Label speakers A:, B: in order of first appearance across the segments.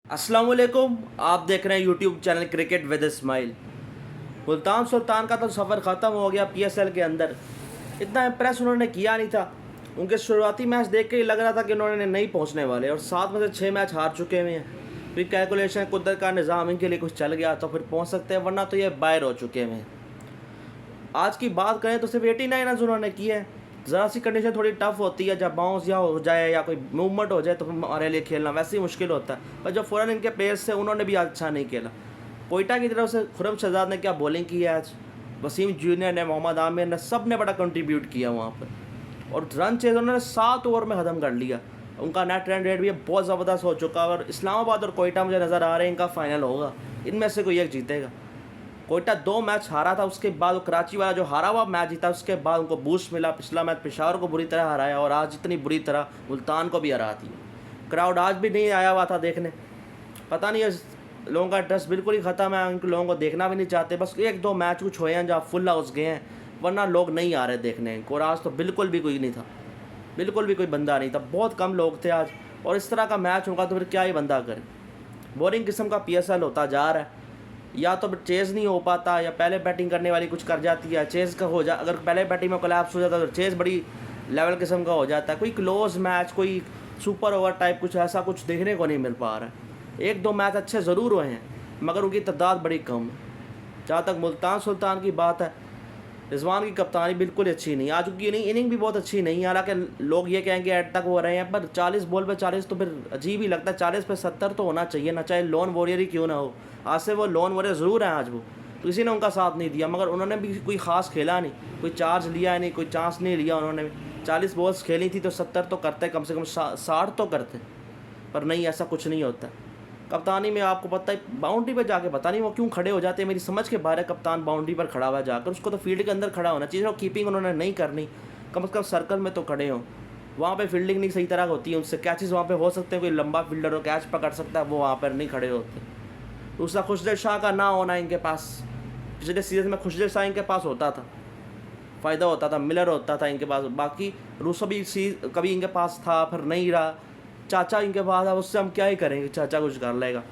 A: अस्सलाम वालेकुम। आप देख रहे हैं YouTube channel cricket with smile. Multan Sultan का तो सफ़र ख़त्म हो गया पीएसएल के अंदर। इतना इम्प्रेस उन्होंने किया नहीं था। उनके शुरुआती मैच देख के ही लग रहा था कि उन्होंने नहीं पहुंचने वाले, और 7 में से 6 मैच हार चुके हुए हैं। फिर कैलकुलेशन कुदरत का निज़ाम इनके लिए कुछ चल गया तो फिर पहुँच सकते हैं, वरना तो ये बाहर हो चुके हैं। आज की बात करें तो सिर्फ 89 रन उन्होंने किए हैं। ज़रा सी कंडीशन थोड़ी टफ होती है, जब बाउंस या हो जाए या कोई मूवमेंट हो जाए तो हमारे लिए खेलना वैसे ही मुश्किल होता है। पर जो फ़ौरन इनके प्लेयर्स थे उन्होंने भी आज अच्छा नहीं खेला। कोयटा की तरफ से खुरम शहजाद ने क्या बॉलिंग की है आज। वसीम जूनियर ने, मोहम्मद आमिर ने, सब ने बड़ा कंट्रीब्यूट किया वहाँ पर। और रन चेज उन्होंने 7 ओवर में ख़त्म कर लिया। उनका नेट रन रेट भी बहुत ज़बरदस्त हो चुका है। और इस्लामाबाद और कोयटा मुझे नज़र आ रहे हैं इनका फाइनल होगा, इनमें से कोई एक जीतेगा। कोयटा 2 मैच हारा था, उसके बाद वो कराची वाला जो हारा हुआ मैच जीता, उसके बाद उनको बूस्ट मिला। पिछला मैच पेशावर को बुरी तरह हराया और आज इतनी बुरी तरह मुल्तान को भी हरा दिया। क्राउड आज भी नहीं आया हुआ था देखने। पता नहीं, लोगों का इंटरेस्ट बिल्कुल ही ख़त्म है, उन लोगों को देखना भी नहीं चाहते। बस 1-2 मैच कुछ हुए हैं जहाँ फुल हाउस गए हैं, वरना लोग नहीं आ रहे देखने। और आज तो बिल्कुल भी कोई नहीं था, बिल्कुल भी कोई बंदा नहीं था, बहुत कम लोग थे आज। और इस तरह का मैच होगा तो फिर क्या ही बंदा करे। बोरिंग किस्म का पीएसएल होता जा रहा है। या तो चेज़ नहीं हो पाता, या पहले बैटिंग करने वाली कुछ कर जाती है, चेज़ का हो जा। अगर पहले बैटिंग में कोलैप्स हो जाता तो चेज़ बड़ी लेवल किस्म का हो जाता है। कोई क्लोज मैच, कोई सुपर ओवर टाइप कुछ ऐसा कुछ देखने को नहीं मिल पा रहा है। 1-2 मैच अच्छे ज़रूर हुए हैं, मगर उनकी तादाद बड़ी कम है। जहाँ तक मुल्तान सुल्तान की बात है, रिजवान की कप्तानी बिल्कुल अच्छी नहीं। आज उनकी इनिंग भी बहुत अच्छी नहीं है। हालांकि लोग ये कहेंगे एड तक हो रहे हैं, पर 40 बॉल पे 40 तो फिर अजीब ही लगता है। 40 पे 70 तो होना चाहिए ना, चाहे लोन वॉरियर ही क्यों ना हो। आज से वो लोन वॉरियर ज़रूर है आज वो, तो किसी ने उनका साथ नहीं दिया। मगर उन्होंने भी कोई ख़ास खेला नहीं, कोई चार्ज लिया नहीं, कोई चांस नहीं लिया उन्होंने भी। 40 बॉल्स खेली थी तो 70 तो करते, कम से कम 60 तो करते। पर नहीं, ऐसा कुछ नहीं होता। कप्तानी में आपको पता है, बाउंड्री पर जाके पता नहीं वो क्यों खड़े हो जाते हैं। मेरी समझ के बाहर है कप्तान बाउंड्री पर खड़ा हुआ जाकर। उसको तो फील्ड के अंदर खड़ा होना चाहिए। और कीपिंग उन्होंने नहीं करनी, कम से कम सर्कल में तो खड़े हों। वहाँ पे फील्डिंग नहीं सही तरह होती है उनसे। कैचेस वहाँ पे हो सकते हैं, कोई लंबा फील्डर हो कैच पकड़ सकता है, वो वहाँ पर नहीं खड़े होते। दूसरा, खुशदिल शाह का ना होना इनके पास। पिछले सीजन में खुशदिल शाह इनके पास होता था, फ़ायदा होता था। मिलर होता था इनके पास, बाकी रूसो भी कभी इनके पास था, फिर नहीं रहा। चाचा इनके पास है, उससे हम क्या ही करेंगे, चाचा कुछ कर लेगा।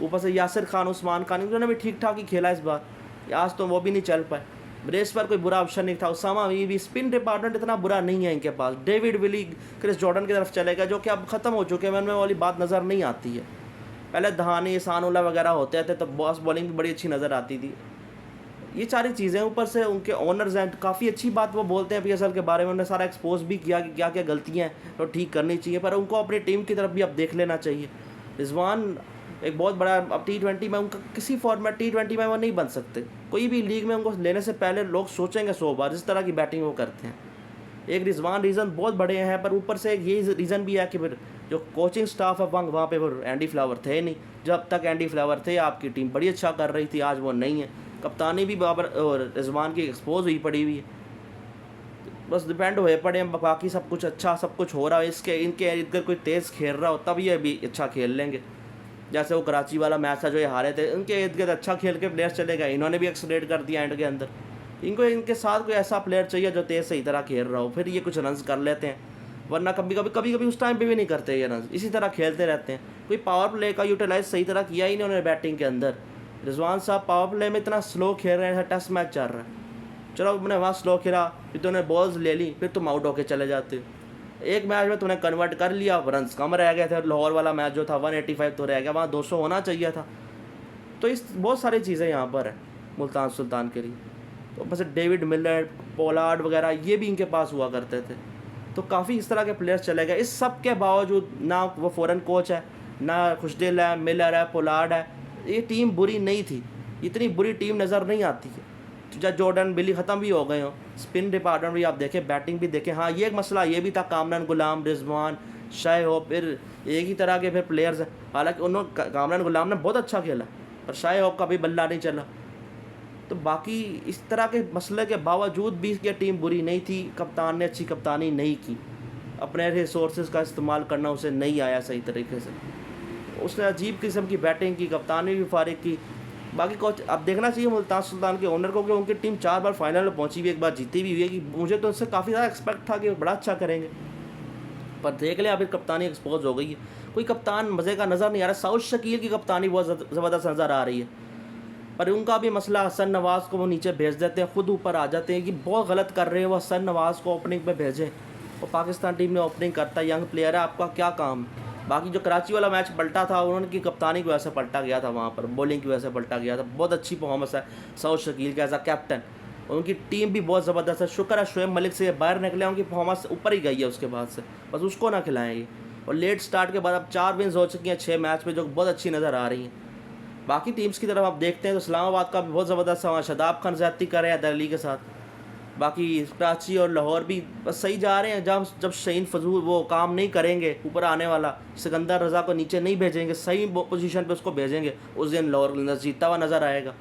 A: ऊपर से यासिर खान, उस्मान खान, इन्होंने भी ठीक ठाक ही खेला इस बार। आज तो वो भी नहीं चल पाए। ब्रेस पर कोई बुरा ऑप्शन नहीं था। उसामा भी स्पिन डिपार्टमेंट इतना बुरा नहीं है इनके पास। डेविड विली क्रिस जॉर्डन की तरफ चलेगा, जो कि अब ख़त्म हो चुके हैं, उनमें वाली बात नज़र नहीं आती है। पहले धहानी, सानुल्ला वगैरह होते थे तो बॉस बॉलिंग भी बड़ी अच्छी नज़र आती थी। ये सारी चीज़ें, ऊपर से उनके ओनर्स हैं, काफ़ी अच्छी बात वो बोलते हैं पीएसएल के बारे में। उन्होंने सारा एक्सपोज भी किया कि क्या क्या गलतियाँ हैं तो ठीक करनी चाहिए, पर उनको अपनी टीम की तरफ भी अब देख लेना चाहिए। रिजवान एक बहुत बड़ा, अब T20 में उनका किसी फॉर्मेट T20 में वो नहीं बन सकते। कोई भी लीग में उनको लेने से पहले लोग सोचेंगे 100 बार, जिस तरह की बैटिंग वो करते हैं। एक रिजवान रीज़न बहुत बड़े हैं, पर ऊपर से एक ये रीज़न भी है कि फिर जो कोचिंग स्टाफ है वहाँ पे वो एंडी फ्लावर थे नहीं। जब तक एंडी फ्लावर थे आपकी टीम बड़ी अच्छा कर रही थी, आज वो नहीं है। कप्तानी भी बाबर और रिजवान की एक्सपोज हुई पड़ी हुई है। बस डिपेंड हुए पड़े हैं, बाकी सब कुछ अच्छा, सब कुछ हो रहा है। इसके इनके इर्द गिर्द कोई तेज़ खेल रहा हो तब ये भी अच्छा खेल लेंगे। जैसे वो कराची वाला मैच था जो ये हारे थे, उनके इर्द गिर्द अच्छा खेल के प्लेयर्स चले गए, इन्होंने भी एक्सलेट कर दिया एंड के अंदर। इनको इनके साथ कोई ऐसा प्लेयर चाहिए जो तेज़ सही तरह खेल रहा हो, फिर ये कुछ रन्स कर लेते हैं। वरना कभी कभी उस टाइम पे भी नहीं करते ये रन्स, इसी तरह खेलते रहते हैं। कोई पावर प्ले का यूटिलाइज सही तरह किया ही नहीं उन्होंने बैटिंग के अंदर। रिजवान साहब पावर प्ले में इतना स्लो खेल रहे हैं, टेस्ट मैच चल रहा है। चलो मैंने वहाँ स्लो खेला, फिर तुमने बॉल्स ले ली, फिर तुम आउट होके चले जाते हो। एक मैच में तुमने कन्वर्ट कर लिया, रन्स कम रह गए थे। लाहौर वाला मैच जो था 185 तो रह गया, वहाँ 200 होना चाहिए था। तो इस बहुत सारी चीज़ें यहाँ पर है मुल्तान सुल्तान के लिए। तो बस डेविड मिलर, पोलार्ड वगैरह ये भी इनके पास हुआ करते थे। तो काफ़ी इस तरह के प्लेयर्स चले गए। इस सब के बावजूद ना वो फ़ॉरेन कोच है, ना खुशदिल है, मिलर है, पोलार्ड है। ये टीम बुरी नहीं थी, इतनी बुरी टीम नज़र नहीं आती है। जब जॉर्डन बिली ख़त्म भी हो गए हो, स्पिन डिपार्टमेंट भी आप देखें, बैटिंग भी देखें। हाँ, ये एक मसला ये भी था, कामरान गुलाम, रिजवान, शाह हो, फिर एक ही तरह के फिर प्लेयर्स हैं। हालांकि उन्होंने, कामरान गुलाम ने बहुत अच्छा खेला, पर शाह हो का भी बल्ला नहीं चला। तो बाकी इस तरह के मसले के बावजूद भी ये टीम बुरी नहीं थी। कप्तान ने अच्छी कप्तानी नहीं की, अपने रिसोर्सेज का इस्तेमाल करना उसे नहीं आया सही तरीके से। उसने अजीब किस्म की बैटिंग की, कप्तानी भी फारिग की। बाकी कोच अब देखना चाहिए मुल्तान सुल्तान के ओनर को कि उनकी टीम 4 बार फाइनल में पहुंची हुई, एक बार जीती भी हुई है। कि मुझे तो उससे काफ़ी ज़्यादा एक्सपेक्ट था कि बड़ा अच्छा करेंगे, पर देख लिया अभी कप्तानी एक्सपोज हो गई है। कोई कप्तान मज़े का नज़र नहीं आ रहा। साउथ शकील की कप्तानी बहुत ज़बरदस्त नज़र आ रही है, पर उनका भी मसला हसन नवाज़ को वो नीचे भेज देते हैं, ख़ुद ऊपर आ जाते हैं कि बहुत गलत कर रहे हैं वो हसन नवाज़ को ओपनिंग पे भेजें। और पाकिस्तान टीम में ओपनिंग करता है, यंग प्लेयर है, आपका क्या काम। बाकी जो कराची वाला मैच पलटा था उन्होंने की कप्तानी की वजह से पलटा गया था, वहाँ पर बॉलिंग की वजह से पलटा गया था। बहुत अच्छी परफॉर्मेंस है साउथ शकील का एज अ कैप्टन, उनकी टीम भी बहुत ज़बरदस्त है। शुक्र है शोएब मलिक से बाहर निकले, उनकी परफॉर्मेंस ऊपर ही गई है उसके बाद से, बस उसको ना खिलाएंगे। और लेट स्टार्ट के बाद अब 4 विन्स हो चुकी हैं 6 मैच में, जो बहुत अच्छी नज़र आ रही हैं। बाकी टीम्स की तरफ आप देखते हैं तो इस्लामाबाद का भी बहुत ज़बरदस्त है, शदाब खान ज़्यादती कर रहे हैं हैदर अली के साथ। बाकी कराची और लाहौर भी बस सही जा रहे हैं। जब शहीन फजूल वो काम नहीं करेंगे ऊपर आने वाला, सिकंदर रज़ा को नीचे नहीं भेजेंगे, सही पोजीशन पे उसको भेजेंगे, उस दिन लाहौर जीतता हुआ नज़र आएगा।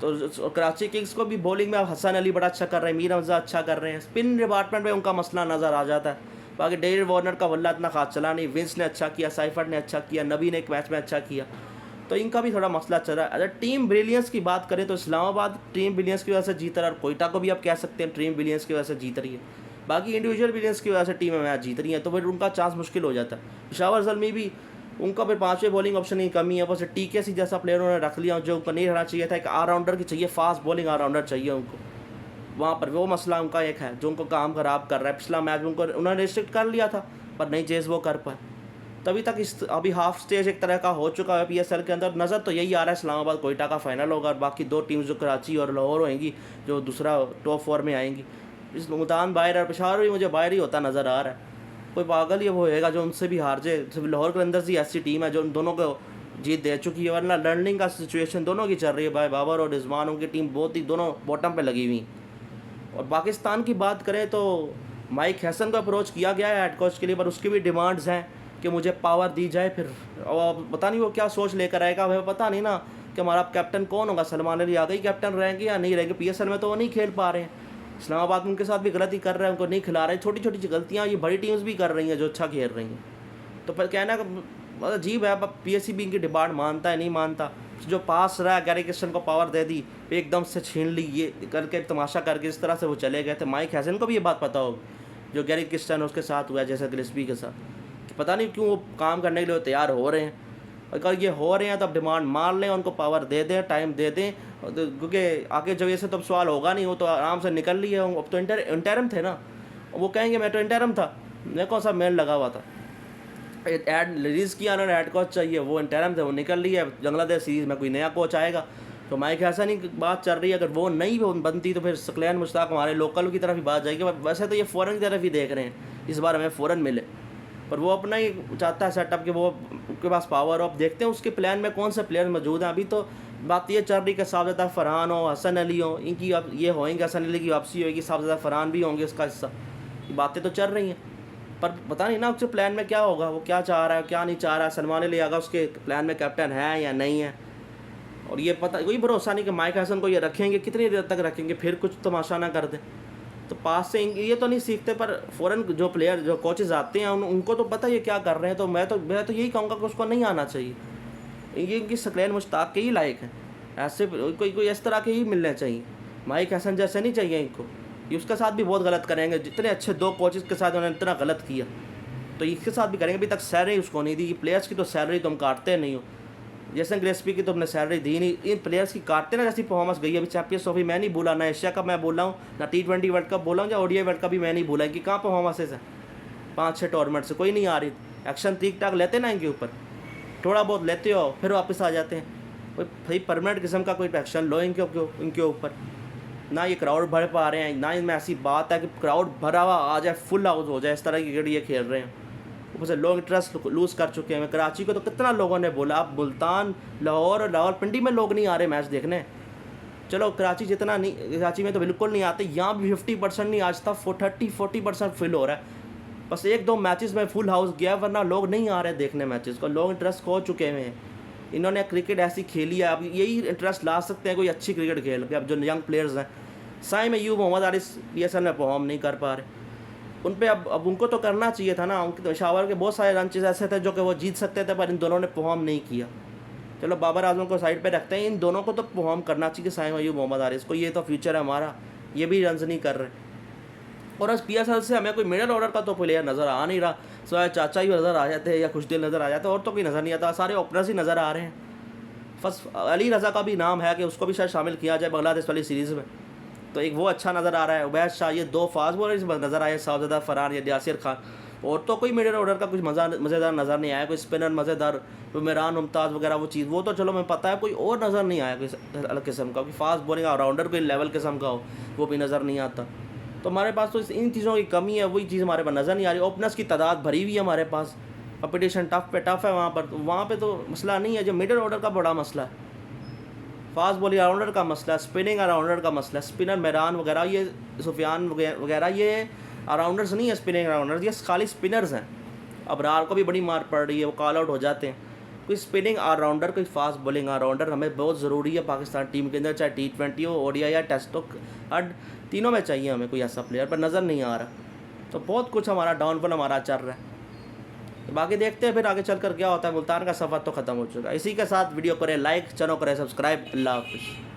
A: तो कराची किंग्स को भी बॉलिंग में हसन अली बड़ा अच्छा कर रहे हैं, मीर हमजा अच्छा कर रहे हैं, स्पिन डिपार्टमेंट में उनका मसला नज़र आ जाता है। बाकी डेविड वार्नर का वल्ला इतना खास चला नहीं, विंस ने अच्छा किया, साइफर ने अच्छा किया, नबी ने एक मैच में अच्छा किया, तो इनका भी थोड़ा मसला चल रहा है। अगर टीम ब्रिलियंस की बात करें तो इस्लामाबाद टीम ब्रिलियंस की वजह से जीत रहा है, और कोयटा को भी आप कह सकते हैं टीम ब्रिलियंस की वजह से जीत रही है। बाकी इंडिविजुअल ब्रिलियंस की वजह से टीम मैच जीत रही है, तो फिर उनका चांस मुश्किल हो जाता है। पेशावर ज़ल्मी भी उनका फिर 5वें बॉलिंग ऑप्शन की कमी है, बस टीके सी जैसा प्लेयर उन्होंने रख लिया जो उनको नहीं रहना चाहिए था। एक ऑलराउंडर की चाहिए, फास्ट बॉलिंग ऑलराउंडर चाहिए उनको, वहाँ पर वो मसला उनका एक है जो उनको काम ख़राब कर रहा है। पिछला मैच उनको उन्होंने रिस्ट्रिक्ट कर लिया था, पर नहीं चेज़ वो कर पाए। तभी तक अभी हाफ स्टेज एक तरह का हो चुका है PSL के अंदर। नज़र तो यही आ रहा है इस्लामाबाद कोयटा का फाइनल होगा, और बाकी 2 टीम्स जो कराची और लाहौर होंगी जो दूसरा टॉप 4 में आएंगी। इस मुल्तान बाहर और पेशावर भी मुझे बाहर ही होता नज़र आ रहा है। कोई पागल ही वो होएगा जो उनसे भी हार जाए। सिर्फ लाहौर के अंदर से ऐसी टीम है जो उन दोनों को जीत दे चुकी है, वरना लर्निंग का सिचुएशन दोनों की चल रही है। भाई बाबर और रिजवान, उनकी टीम बहुत ही दोनों बॉटम पे लगी हुई। और पाकिस्तान की बात करें तो माइक हैसन को अप्रोच किया गया है हेड कोच के लिए, पर उसकी भी डिमांड्स हैं कि मुझे पावर दी जाए। फिर और पता नहीं वो क्या सोच लेकर आएगा, हमें पता नहीं ना कि हमारा कैप्टन कौन होगा। सलमान अली आ गई कैप्टन रहेंगे या नहीं रहेंगे। PSL में तो वो नहीं खेल पा रहे हैं, इस्लामाबाद उनके साथ भी गलती कर रहे हैं, उनको नहीं खिला रहे हैं। छोटी छोटी गलतियाँ ये बड़ी टीम्स भी कर रही हैं जो अच्छा खेल रही हैं। तो फिर कहना का अजीब है, PSC भी इनकी डिमांड मानता है नहीं मानता। जो पास रहा गैरी क्रिस्टन को पावर दे दी, एकदम से छीन ली, ये करके तमाशा करके इस तरह से वो चले गए थे। माइक हैसन को भी ये बात पता होगी जो गैरी क्रिस्टन उसके साथ हुआ, जैसे गिलस्पी के साथ, कि पता नहीं क्यों वो काम करने के लिए तैयार हो रहे हैं। अगर ये हो रहे हैं तो अब डिमांड मान लें, उनको पावर दे दें, टाइम दे दें, क्योंकि आगे जब ऐसे तो अब सवाल होगा नहीं, वो तो आराम से निकल लिए होंगे। अब तो इंटरम थे ना, वो कहेंगे मैं तो इंटरम था, मेरे कौन सा मेल लगा हुआ था। एड रिलीज़ किया उन्होंने, हेड कोच चाहिए, वो इंटरम थे, वो निकल लिए। बांग्लादेश सीरीज़ में कोई नया कोच आएगा तो माइक हैसन ही बात चल रही है। अगर वो नहीं बनती तो फिर सकलैन मुश्ताक हमारे लोकल की तरफ ही बात जाएगी। वैसे तो ये फ़ौरन की तरफ ही देख रहे हैं, इस बार हमें फ़ौरन मिले, पर वो अपना ही चाहता है सेटअप कि वो उसके पास पावर हो। अब देखते हैं उसके प्लान में कौन से प्लेयर मौजूद हैं। अभी तो बात ये चल रही कि साबज़दा फ़रहान हो, हसन अली हो, इनकी अब ये होएंगे, हसन अली की वापसी होगी, साबज़दा फ़रहान भी होंगे इसका हिस्सा। ये बातें तो चल रही हैं, पर पता नहीं ना उसके प्लान में क्या होगा, वो क्या चाह रहा है क्या नहीं चाह रहा है। सलमान अली आगा उसके प्लान में कैप्टन है या नहीं है, और ये पता कोई भरोसा नहीं कि माइक हैसन को ये रखेंगे, कितनी देर तक रखेंगे, फिर कुछ तमाशा ना कर दें। तो पास से ये तो नहीं सीखते, पर फ़ौरन जो प्लेयर जो कोचेज़ आते हैं उनको तो पता है ये क्या कर रहे हैं। तो मैं तो यही कहूँगा कि उसको नहीं आना चाहिए। ये इनकी सकलैन मुश्ताक के ही लायक हैं, ऐसे कोई इस तरह के ही मिलने चाहिए। माइक हैसन जैसे नहीं चाहिए इनको। ये उसके साथ भी बहुत गलत करेंगे, जितने अच्छे 2 कोचेज़ के साथ उन्होंने इतना गलत किया तो इसके साथ भी करेंगे। अभी तक सैलरी उसको नहीं दी, प्लेयर्स की तो सैलरी तुम काटते नहीं हो। जैसे गिलस्पी की तुमने सैलरी दी नहीं, इन प्लेयर्स की काटते ना। जैसी परफॉर्मेंस गई अभी चैंपियंस ट्रॉफी मैं नहीं भूला, ना एशिया कप मैं बोला हूँ, ना T20 वर्ल्ड कप बोला हूँ, या ODI वर्ल्ड कप भी मैं नहीं भूला कि कहाँ परफॉर्मेंसेस हैं। 5-6 टूर्नामेंट से कोई नहीं आ रही, एक्शन ठीक ठाक लेते ना इनके ऊपर, थोड़ा बहुत लेते हो फिर वापस आ जाते हैं। कोई भाई परमानेंट किस्म का कोई एक्शन लो इनके ऊपर। ना ये क्राउड भर पा रहे हैं, ना इनमें ऐसी बात है कि क्राउड भरा हुआ आ जाए, फुल हाउस हो जाए, इस तरह की क्रिकेट ये खेल रहे हैं। ऊपर से लोग इंटरेस्ट लूज़ कर चुके हैं। कराची को तो कितना लोगों ने बोला, अब मुल्तान लाहौर और रावलपिंडी में लोग नहीं आ रहे मैच देखने। चलो कराची जितना नहीं, कराची में तो बिल्कुल नहीं आते, यहाँ भी 50% नहीं, आज तक 30-40% फिल हो रहा है। बस 1-2 मैचेस में फुल हाउस गया, वरना लोग नहीं आ रहे देखने मैचेस को, लोग इंटरेस्ट खो चुके हैं। इन्होंने क्रिकेट ऐसी खेली है, अब यही इंटरेस्ट ला सकते हैं कोई अच्छी क्रिकेट खेल के। अब जो यंग प्लेयर्स हैं, साई में मोहम्मद आरिस PSL में परफॉर्म नहीं कर पा रहे, उन पे अब उनको तो करना चाहिए था ना। उनके पेशावर के बहुत सारे रंचेस ऐसे थे जो कि वो जीत सकते थे, पर इन दोनों ने परफॉर्म नहीं किया। चलो बाबर आजम को साइड पे रखते हैं, इन दोनों को तो परफॉर्म करना चाहिए, साइम अयूब मोहम्मद आरिस को। ये तो फ्यूचर है हमारा, ये भी रन्स नहीं कर रहे। और आज PSL से हमें कोई मिडल ऑर्डर का तो प्लेयर नज़र आ नहीं रहा, सिवाय चाचा ही नज़र आ जाते हैं या कुछ दिल नज़र आ जाते हैं, और तो कोई नज़र नहीं आता, सारे ओपनर्स ही नज़र आ रहे हैं। फर्स्ट अली रज़ा का भी नाम है कि उसको भी शायद शामिल किया जाए बांग्लादेश वाली सीरीज़ में, तो एक वो अच्छा नज़र आ रहा है। उबैद शाह, ये 2 फास्ट बॉलर्स नज़र आए, साहबजादा फरहान या यासिर खान, और तो कोई मिडल ऑर्डर का कुछ मज़ेदार नज़र नहीं आया, कोई स्पिनर मज़ेदार, कोई मेरान मुमताज़ वगैरह वो चीज़, वो तो चलो मैं पता है, कोई और नज़र नहीं आया कोई अलग किस्म का, कोई फास्ट बॉलिंग ऑलराउंडर कोई लेवल किस्म का हो, वो भी नज़र नहीं आता। तो हमारे पास तो इन चीज़ों की कमी है, वही चीज़ हमारे पास नज़र नहीं आ रही। ओपनर्स की तादाद भरी हुई है हमारे पास, कंपटीशन टफ पे टफ है वहाँ पे तो मसला नहीं है, जो मिडल ऑर्डर का बड़ा मसला है, फास्ट बॉलिंग ऑलराउंडर का मसला है, स्पिनिंग ऑलराउंडर का मसला है, स्पिनर मेरान वगैरह, ये सुफियान वगैरह, ये ऑलराउंडर्स नहीं है, स्पिनिंग ऑलराउंडर, ये खाली स्पिनर्स हैं। अबरार को भी बड़ी मार पड़ रही है, वो कॉल आउट हो जाते हैं। कोई स्पिनिंग ऑलराउंडर, कोई फास्ट बॉलिंग ऑलराउंडर हमें बहुत ज़रूरी है पाकिस्तान टीम के अंदर, चाहे T20 हो, ODI या टेस्ट हो, हर तीनों में चाहिए हमें कोई ऐसा प्लेयर, पर नज़र नहीं आ रहा। तो बहुत कुछ हमारा डाउनफॉल हमारा चल रहा है, तो बाकी देखते हैं फिर आगे चल कर क्या होता है। मुल्तान का सफ़र तो ख़त्म हो चुका है। इसी के साथ वीडियो करें लाइक, चैनल करें सब्सक्राइब। अल्लाह हाफ़िज़।